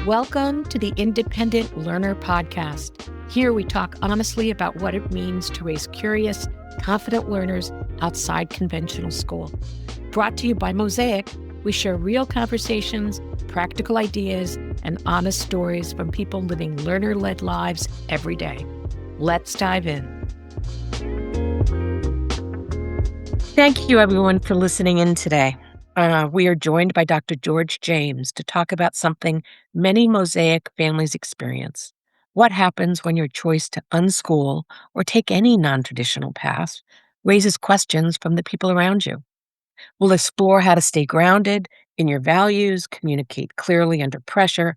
Welcome to the Independent Learner Podcast. Here we talk honestly about what it means to raise curious, confident learners outside conventional school. Brought to you by Mosaic, we share real conversations, practical ideas, and honest stories from people living learner-led lives every day. Let's dive in. Thank you, everyone, for listening in today. We are joined by Dr. George James to talk about something many Mosaic families experience. What happens when your choice to unschool or take any non-traditional path raises questions from the people around you? We'll explore how to stay grounded in your values, communicate clearly under pressure,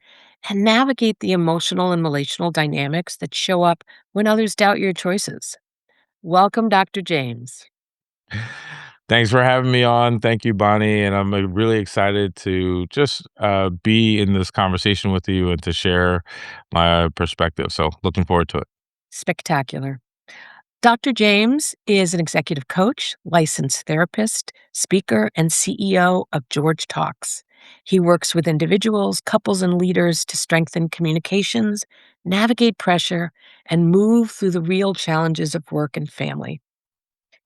and navigate the emotional and relational dynamics that show up when others doubt your choices. Welcome, Dr. James. Thanks for having me on. Thank you, Bonnie. And I'm really excited to just be in this conversation with you and to share my perspective. So looking forward to it. Spectacular. Dr. James is an executive coach, licensed therapist, speaker, and CEO of George Talks. He works with individuals, couples, and leaders to strengthen communications, navigate pressure, and move through the real challenges of work and family.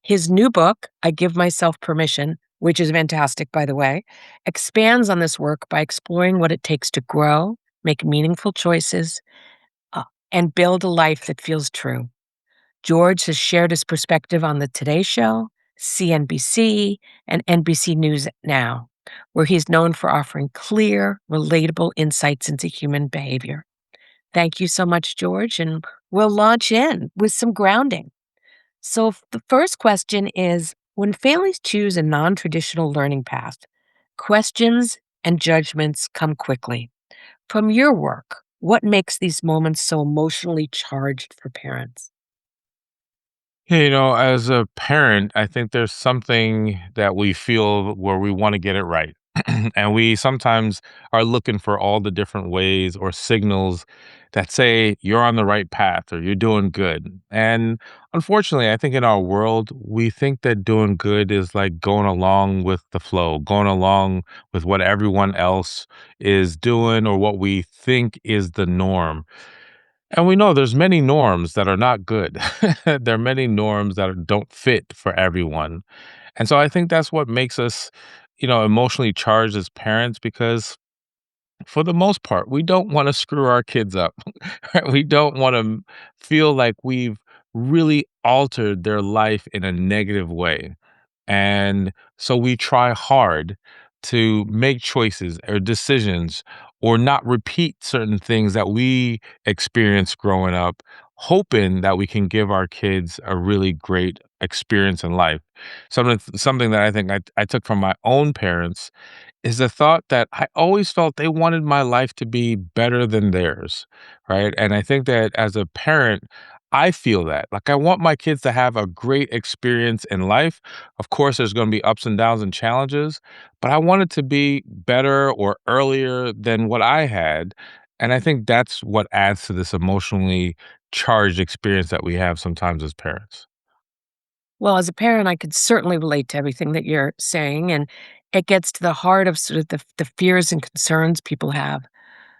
His new book, I Give Myself Permission, which is fantastic, by the way, expands on this work by exploring what it takes to grow, make meaningful choices, and build a life that feels true. George has shared his perspective on the Today Show, CNBC, and NBC News Now, where he's known for offering clear, relatable insights into human behavior. Thank you so much, George, and we'll launch in with some grounding. So the first question is, when families choose a non-traditional learning path, questions and judgments come quickly. From your work, what makes these moments so emotionally charged for parents? As a parent, I think there's something that we feel where we want to get it right. And we sometimes are looking for all the different ways or signals that say you're on the right path or you're doing good. And unfortunately, I think in our world, we think that doing good is like going along with the flow, going along with what everyone else is doing or what we think is the norm. And we know there's many norms that are not good. There are many norms that don't fit for everyone. And so I think that's what makes us, emotionally charged as parents because for the most part, we don't want to screw our kids up. Right? We don't want to feel like we've really altered their life in a negative way. And so we try hard to make choices or decisions or not repeat certain things that we experienced growing up, hoping that we can give our kids a really great experience in life. Something that I think I took from my own parents is the thought that I always felt they wanted my life to be better than theirs, right? And I think that as a parent, I feel that. Like I want my kids to have a great experience in life. Of course, there's going to be ups and downs and challenges, but I want it to be better or earlier than what I had. And I think that's what adds to this emotionally charged experience that we have sometimes as parents. Well, as a parent, I could certainly relate to everything that you're saying, and it gets to the heart of sort of the fears and concerns people have.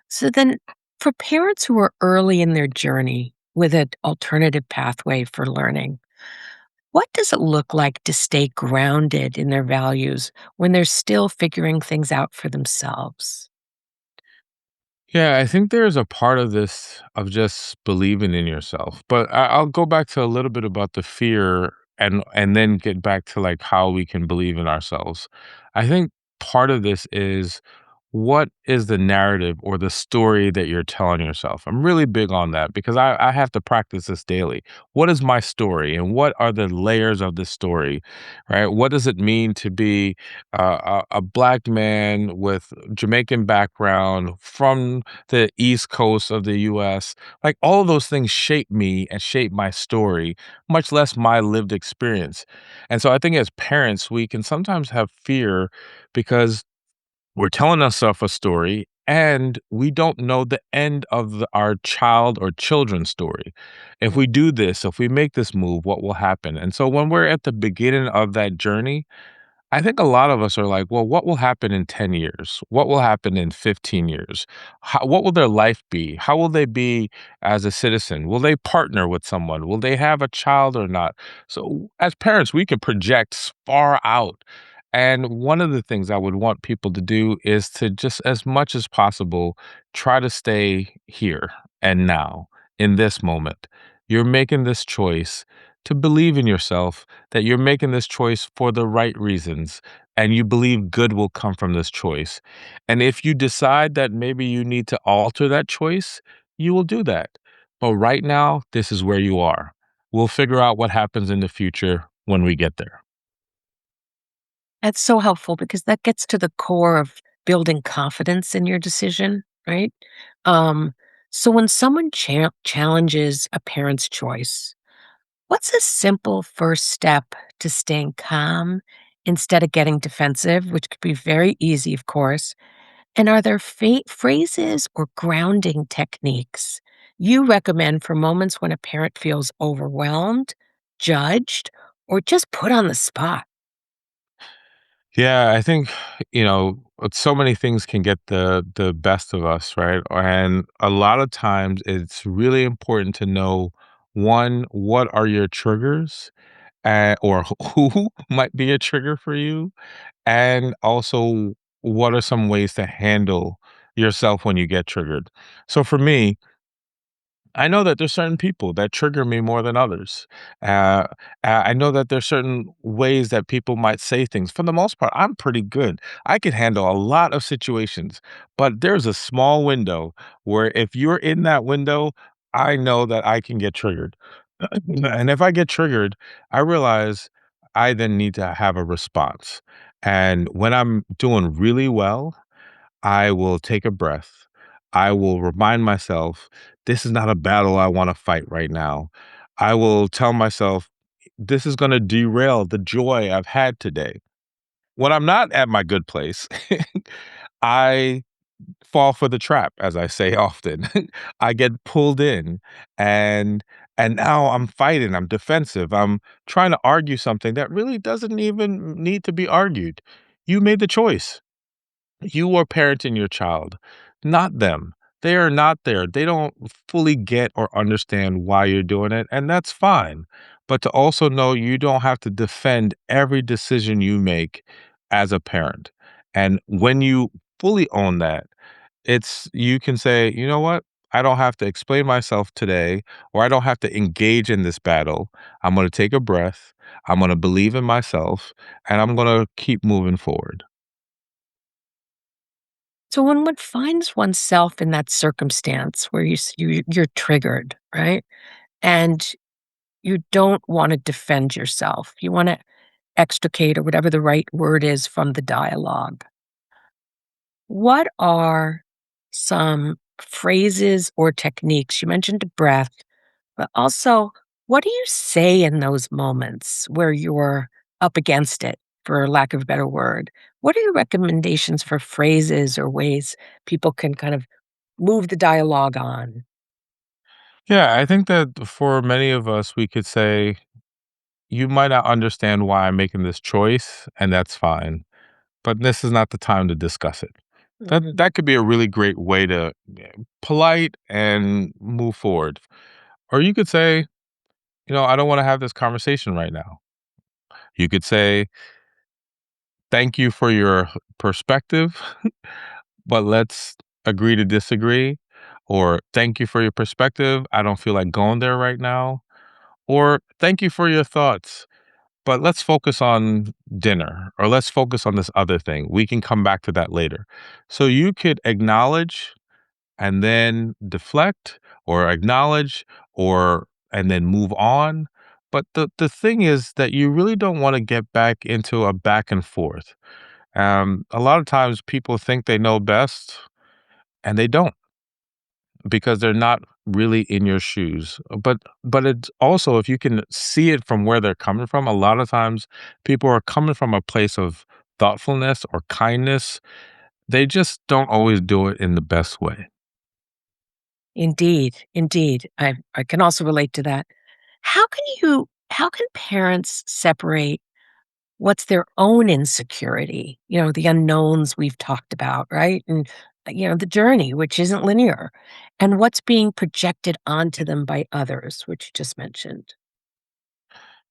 So then, for parents who are early in their journey with an alternative pathway for learning, what does it look like to stay grounded in their values when they're still figuring things out for themselves? Yeah, I think there's a part of this of just believing in yourself. But I'll go back to a little bit about the fear and then get back to like how we can believe in ourselves. I think part of this is what is the narrative or the story that you're telling yourself? I'm really big on that because I have to practice this daily. What is my story and what are the layers of this story, right? What does it mean to be a Black man with Jamaican background from the East Coast of the US? Like all of those things shape me and shape my story, much less my lived experience. And so I think as parents, we can sometimes have fear because we're telling ourselves a story and we don't know the end of our child or children's story. If we do this, if we make this move, what will happen? And so when we're at the beginning of that journey, I think a lot of us are like, well, what will happen in 10 years? What will happen in 15 years? What will their life be? How will they be as a citizen? Will they partner with someone? Will they have a child or not? So, as parents, we can project far out. And one of the things I would want people to do is to just as much as possible try to stay here and now in this moment. You're making this choice to believe in yourself, that you're making this choice for the right reasons and you believe good will come from this choice. And if you decide that maybe you need to alter that choice, you will do that. But right now, this is where you are. We'll figure out what happens in the future when we get there. That's so helpful because that gets to the core of building confidence in your decision, right? Um, so when someone challenges a parent's choice, what's a simple first step to staying calm instead of getting defensive, which could be very easy, of course? And are there phrases or grounding techniques you recommend for moments when a parent feels overwhelmed, judged, or just put on the spot? Yeah, I think, so many things can get the best of us, right? And a lot of times it's really important to know, one, what are your triggers, or who might be a trigger for you, and also what are some ways to handle yourself when you get triggered. So for me, I know that there's certain people that trigger me more than others. Uh, I know that there's certain ways that people might say things. For the most part, I'm pretty good. I can handle a lot of situations, but there's a small window where if you're in that window, I know that I can get triggered. And if I get triggered, I realize I then need to have a response. And when I'm doing really well, I will take a breath. I will remind myself, this is not a battle I want to fight right now. I will tell myself, this is going to derail the joy I've had today. When I'm not at my good place, I fall for the trap, as I say often. I get pulled in and now I'm fighting, I'm defensive. I'm trying to argue something that really doesn't even need to be argued. You made the choice. You are parenting your child, not them. They are not there. They don't fully get or understand why you're doing it, and that's fine. But to also know you don't have to defend every decision you make as a parent. And when you fully own that, it's you can say, you know what? I don't have to explain myself today, or I don't have to engage in this battle. I'm going to take a breath. I'm going to believe in myself, and I'm going to keep moving forward. So when one finds oneself in that circumstance where you're triggered, right? And you don't want to defend yourself. You want to extricate or whatever the right word is from the dialogue. What are some phrases or techniques? You mentioned breath, but also what do you say in those moments where you're up against it, for lack of a better word? What are your recommendations for phrases or ways people can kind of move the dialogue on? Yeah, I think that for many of us, we could say, you might not understand why I'm making this choice, and that's fine, but this is not the time to discuss it. Mhm. That could be a really great way to polite and move forward. Or you could say, I don't want to have this conversation right now. You could say, thank you for your perspective, but let's agree to disagree. Or thank you for your perspective. I don't feel like going there right now. Or thank you for your thoughts. But let's focus on dinner, or let's focus on this other thing. We can come back to that later. So you could acknowledge and then deflect, or acknowledge, or and then move on. But the thing is that you really don't want to get back into a back and forth. A lot of times people think they know best and they don't, because they're not really in your shoes. But it's also, if you can see it from where they're coming from, a lot of times people are coming from a place of thoughtfulness or kindness. They just don't always do it in the best way. Indeed, indeed. I can also relate to that. How can parents separate what's their own insecurity, the unknowns we've talked about, right? And, the journey, which isn't linear, and what's being projected onto them by others, which you just mentioned.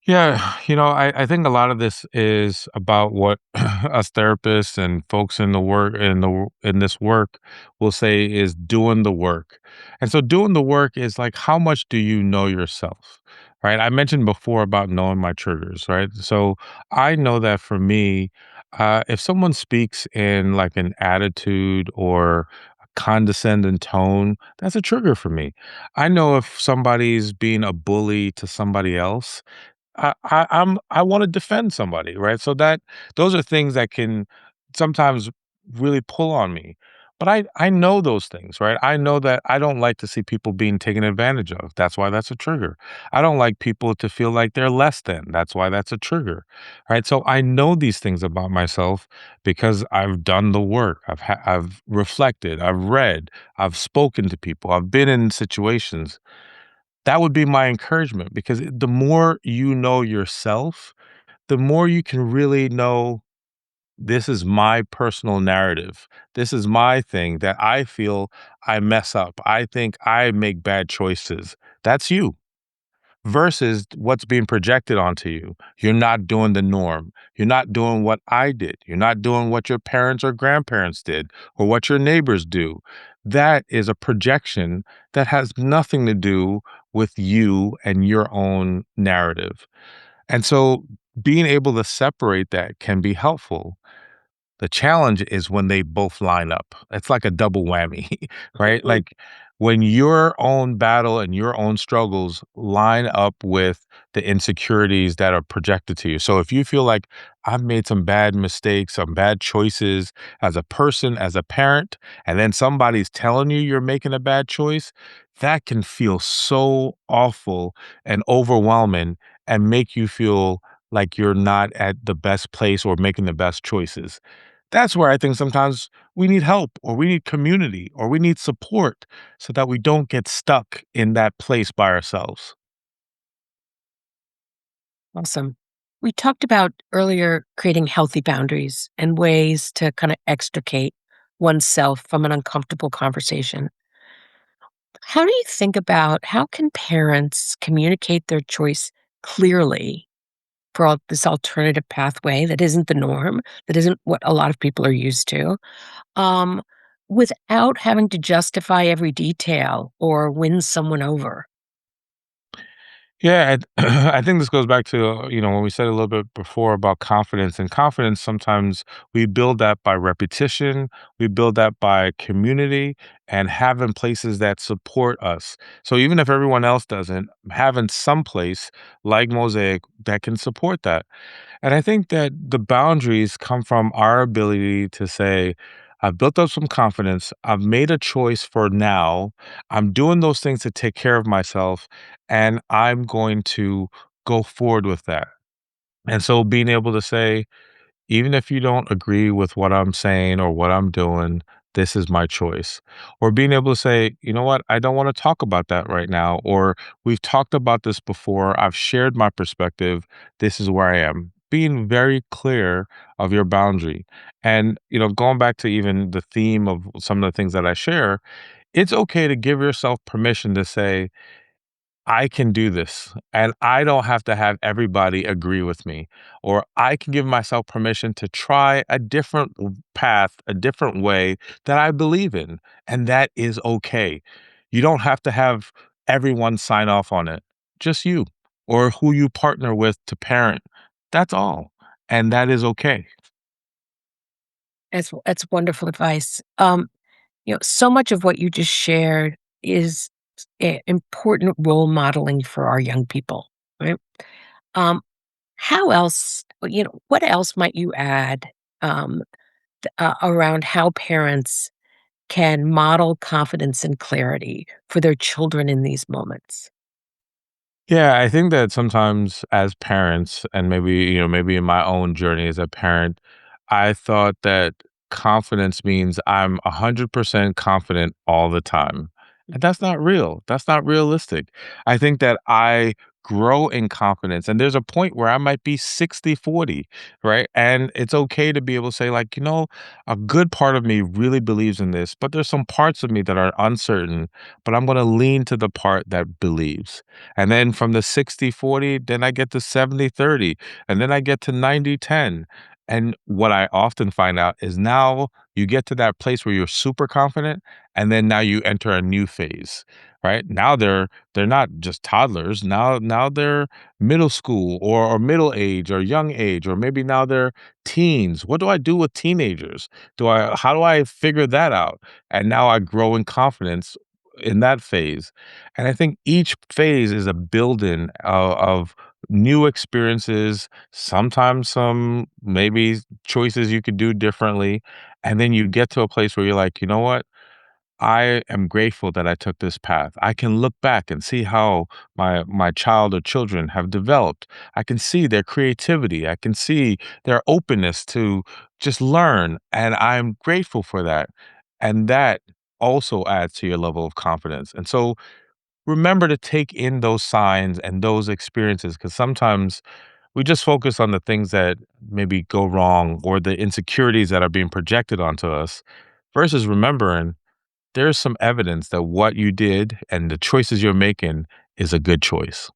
Yeah, I think a lot of this is about what us therapists and folks in the work in this work will say is doing the work. And so doing the work is like how much do you know yourself? Right? I mentioned before about knowing my triggers, right? So I know that for me, if someone speaks in like an attitude or a condescending tone, that's a trigger for me. I know if somebody's being a bully to somebody else, I wanna defend somebody, right? So that those are things that can sometimes really pull on me. But I know those things, right? I know that I don't like to see people being taken advantage of. That's why that's a trigger. I don't like people to feel like they're less than. That's why that's a trigger, right? So I know these things about myself because I've done the work. I've reflected, I've read, I've spoken to people, I've been in situations. That would be my encouragement because the more you know yourself, the more you can really know this is my personal narrative. This is my thing that I feel I mess up. I think I make bad choices. That's you versus what's being projected onto you. You're not doing the norm. You're not doing what I did. You're not doing what your parents or grandparents did or what your neighbors do. That is a projection that has nothing to do with you and your own narrative. And so being able to separate that can be helpful. The challenge is when they both line up. It's like a double whammy, right? Mhm. Like when your own battle and your own struggles line up with the insecurities that are projected to you. So if you feel like I've made some bad mistakes, some bad choices as a person, as a parent, and then somebody's telling you you're making a bad choice, that can feel so awful and overwhelming and make you feel like you're not at the best place or making the best choices. That's where I think sometimes we need help or we need community or we need support so that we don't get stuck in that place by ourselves. Awesome. We talked about earlier creating healthy boundaries and ways to kind of extricate oneself from an uncomfortable conversation. How do you think about how can parents communicate their choice clearly for this alternative pathway that isn't the norm, that isn't what a lot of people are used to, um, without having to justify every detail or win someone over? Yeah, I think this goes back to, when we said a little bit before about confidence. And confidence, sometimes we build that by repetition, we build that by community and having places that support us. So even if everyone else doesn't, having some place like Mosaic that can support that. And I think that the boundaries come from our ability to say, I've built up some confidence. I've made a choice for now. I'm doing those things to take care of myself, and I'm going to go forward with that. And so being able to say, even if you don't agree with what I'm saying or what I'm doing, this is my choice. Or being able to say, you know what, I don't want to talk about that right now. Or we've talked about this before. I've shared my perspective. This is where I am. Being very clear of your boundary. And, going back to even the theme of some of the things that I share, it's okay to give yourself permission to say, I can do this and I don't have to have everybody agree with me. Or I can give myself permission to try a different path, a different way that I believe in. And that is okay. You don't have to have everyone sign off on it, just you or who you partner with to parent. That's all. And that is okay. That's wonderful advice. So much of what you just shared is important role modeling for our young people, right? Um, how else, what else might you add um, around how parents can model confidence and clarity for their children in these moments? Yeah, I think that sometimes as parents, and maybe, maybe in my own journey as a parent, I thought that confidence means I'm 100% confident all the time. And that's not real. That's not realistic. I think that I grow in confidence. And there's a point where I might be 60-40, right? And it's okay to be able to say, like, a good part of me really believes in this, but there's some parts of me that are uncertain, but I'm going to lean to the part that believes. And then from the 60-40, then I get to 70-30, and then I get to 90-10. And what I often find out is now you get to that place where you're super confident, and then now you enter a new phase, right? Now they're not just toddlers. Now they're middle school or middle age or young age, or maybe now they're teens. What do I do with teenagers? Do I How do I figure that out? And now I grow in confidence in that phase. And I think each phase is a building of new experiences, sometimes some maybe choices you could do differently. And then you get to a place where you're like, you know what? I am grateful that I took this path. I can look back and see how my child or children have developed. I can see their creativity. I can see their openness to just learn, and I'm grateful for that. And that also adds to your level of confidence. And so remember to take in those signs and those experiences, because sometimes we just focus on the things that maybe go wrong or the insecurities that are being projected onto us versus remembering there's some evidence that what you did and the choices you're making is a good choice.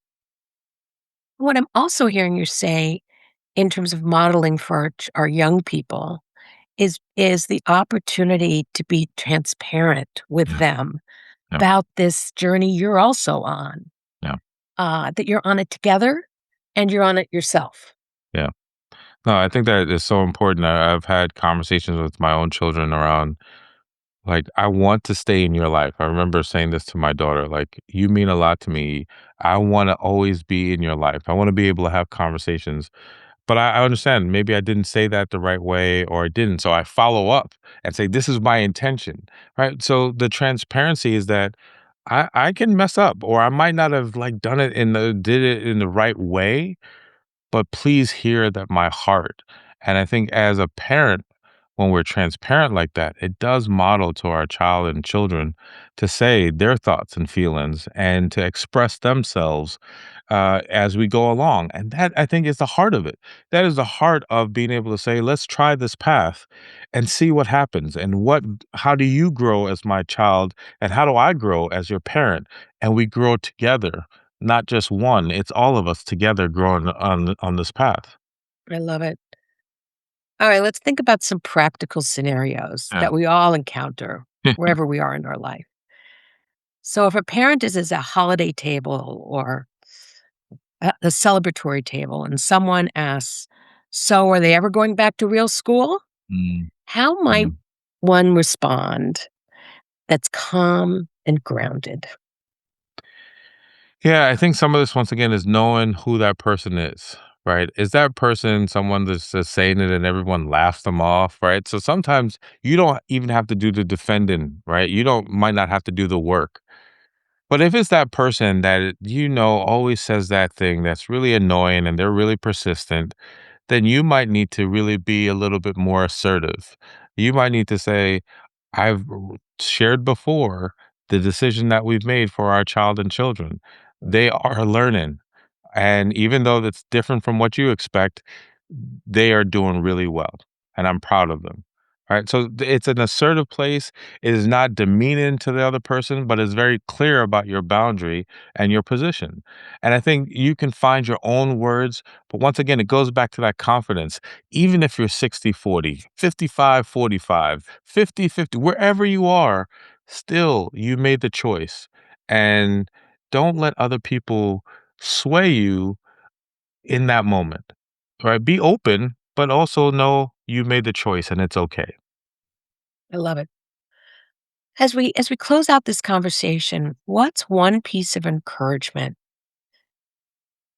What I'm also hearing you say in terms of modeling for our young people is the opportunity to be transparent with Yeah, them yeah, about this journey you're also on, yeah, that you're on it together and you're on it yourself. yeah. No, I think that is so important. I've had conversations with my own children around, like, I want to stay in your life. I remember saying this to my daughter, like, you mean a lot to me. I want to always be in your life. I want to be able to have conversations. But I understand maybe I didn't say that the right way or I didn't. So I follow up and say, this is my intention. Right. So the transparency is that I can mess up, or I might not have like did it in the right way, but please hear that my heart. And I think as a parent, when we're transparent like that, it does model to our child and children to say their thoughts and feelings and to express themselves as we go along. And that, I think, is the heart of it. That is the heart of being able to say, let's try this path and see what happens. And how do you grow as my child? And how do I grow as your parent? And we grow together, not just one. It's all of us together growing on this path. I love it. All right, let's think about some practical scenarios Yeah. that we all encounter wherever we are in our life. So, if a parent is at a holiday table or a celebratory table and someone asks, "So, are they ever going back to real school?" Mm, How might mm. one respond that's calm and grounded? Yeah, I think some of this once again is knowing who that person is, right? Is that person someone that's just saying it and everyone laughs them off, right? So sometimes you don't even have to do the defending, right? You don't might not have to do the work. But if it's that person that always says that thing that's really annoying and they're really persistent, then you might need to really be a little bit more assertive. You might need to say, shared before the decision that we've made for our child and children. They are learning. And even though that's different from what you expect, they are doing really well. And I'm proud of them. Right. So it's an assertive place. It is not demeaning to the other person, but it's very clear about your boundary and your position. And I think you can find your own words. But once again, it goes back to that confidence. Even if you're 60-40, 55-45, 50-50, wherever you are, still you made the choice. And don't let other people sway you in that moment, right? Be open, but also know you made the choice and it's okay. I love it. As we close out this conversation, what's one piece of encouragement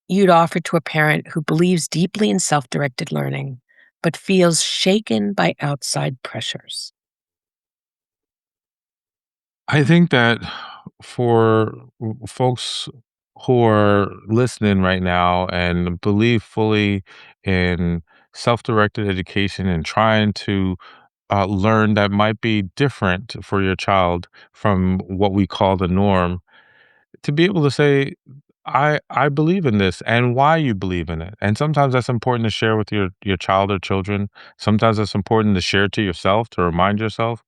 you'd offer to a parent who believes deeply in self-directed learning but feels shaken by outside pressures? I think that for folks who are listening right now and believe fully in self directed education and trying to learn that might be different for your child from what we call the norm, to be able to say, I believe in this and why you believe in it. And sometimes that's important to share with your child or children. Sometimes that's important to share to yourself, to remind yourself,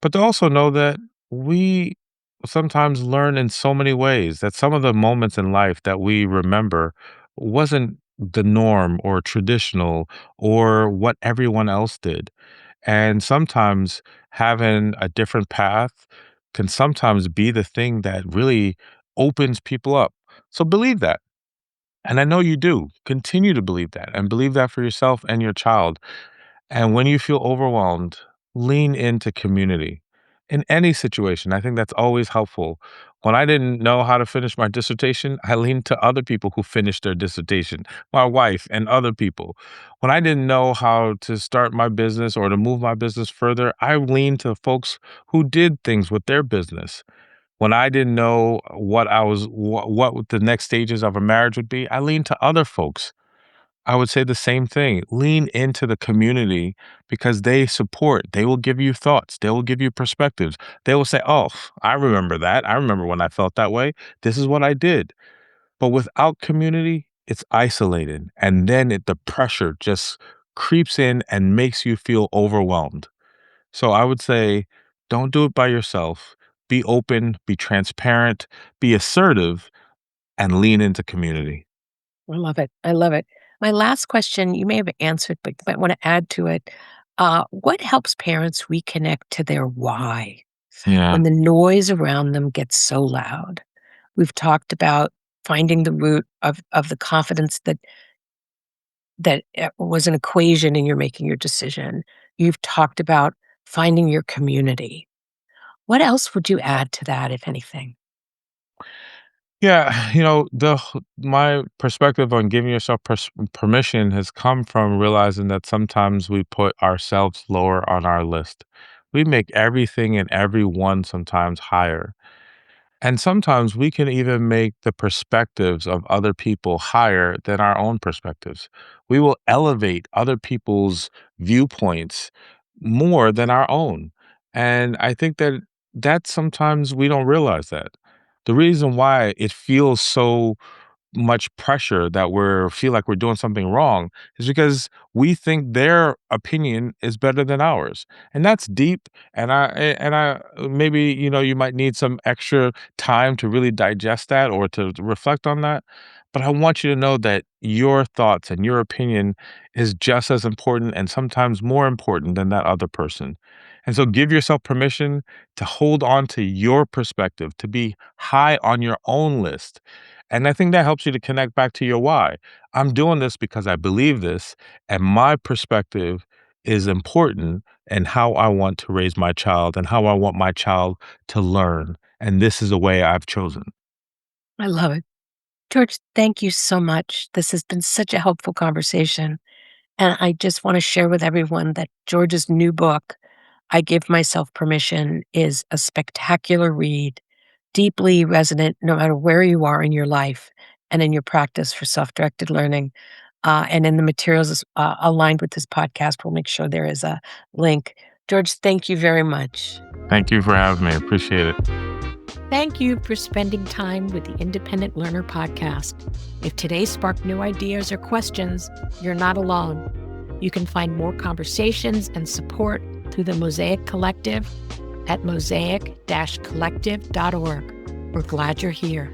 but to also know that we sometimes learn in so many ways that some of the moments in life that we remember wasn't the norm or traditional or what everyone else did. And sometimes having a different path can sometimes be the thing that really opens people up. So believe that. And I know you do. Continue to believe that and believe that for yourself and your child. And when you feel overwhelmed, lean into community in any situation. I think that's always helpful. When I didn't know how to finish my dissertation, I leaned to other people who finished their dissertation, my wife and other people. When I didn't know how to start my business or to move my business further, I leaned to folks who did things with their business. When I didn't know what the next stages of a marriage would be, I leaned to other folks. I would say the same thing. Lean into the community because they support. They will give you thoughts. They will give you perspectives. They will say, "Oh, I remember that. I remember when I felt that way. This is what I did." But without community, it's isolated. And then the pressure just creeps in and makes you feel overwhelmed. So I would say, don't do it by yourself. Be open, be transparent, be assertive, and lean into community. I love it. I love it. My last question, you may have answered, but you might want to add to it. What helps parents reconnect to their why Yeah. when the noise around them gets so loud? We've talked about finding the root of the confidence that was an equation in your making your decision. You've talked about finding your community. What else would you add to that, if anything? Yeah, my perspective on giving yourself permission has come from realizing that sometimes we put ourselves lower on our list. We make everything and everyone sometimes higher. And sometimes we can even make the perspectives of other people higher than our own perspectives. We will elevate other people's viewpoints more than our own. And I think that sometimes we don't realize that. The reason why it feels so much pressure that we're feel like we're doing something wrong is because we think their opinion is better than ours. And that's deep. And I maybe, you might need some extra time to really digest that or to reflect on that. But I want you to know that your thoughts and your opinion is just as important and sometimes more important than that other person. And so give yourself permission to hold on to your perspective, to be high on your own list. And I think that helps you to connect back to your why. I'm doing this because I believe this, and my perspective is important and how I want to raise my child and how I want my child to learn. And this is the way I've chosen. I love it. George, thank you so much. This has been such a helpful conversation. And I just want to share with everyone that George's new book, I Give Myself Permission, is a spectacular read, deeply resonant no matter where you are in your life and in your practice for self directed learning. And in the materials aligned with this podcast, we'll make sure there is a link. George, thank you very much. Thank you for having me. Appreciate it. Thank you for spending time with the Independent Learner Podcast. If today sparked new ideas or questions, you're not alone. You can find more conversations and support through the Mosaic Collective at mosaic-collective.org. We're glad you're here.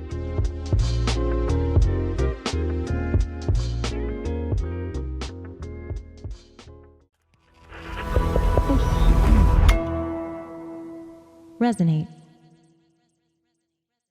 Resonate.